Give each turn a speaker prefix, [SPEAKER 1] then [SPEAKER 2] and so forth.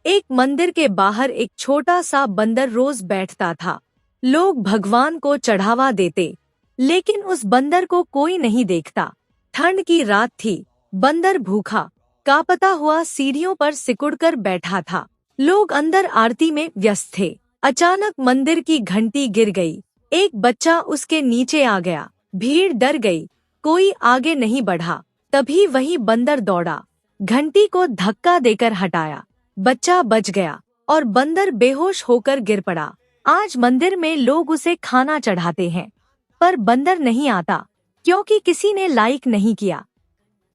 [SPEAKER 1] एक मंदिर के बाहर एक छोटा सा बंदर रोज बैठता था। लोग भगवान को चढ़ावा देते, लेकिन उस बंदर को कोई नहीं देखता। ठंड की रात थी। बंदर भूखा कांपता हुआ सीढ़ियों पर सिकुड़कर बैठा था। लोग अंदर आरती में व्यस्त थे। अचानक मंदिर की घंटी गिर गई। एक बच्चा उसके नीचे आ गया। भीड़ डर गई, कोई आगे नहीं बढ़ा। तभी वही बंदर दौड़ा, घंटी को धक्का देकर हटाया। बच्चा बच गया और बंदर बेहोश होकर गिर पड़ा। आज मंदिर में लोग उसे खाना चढ़ाते हैं, पर बंदर नहीं आता क्योंकि किसी ने लाइक नहीं किया।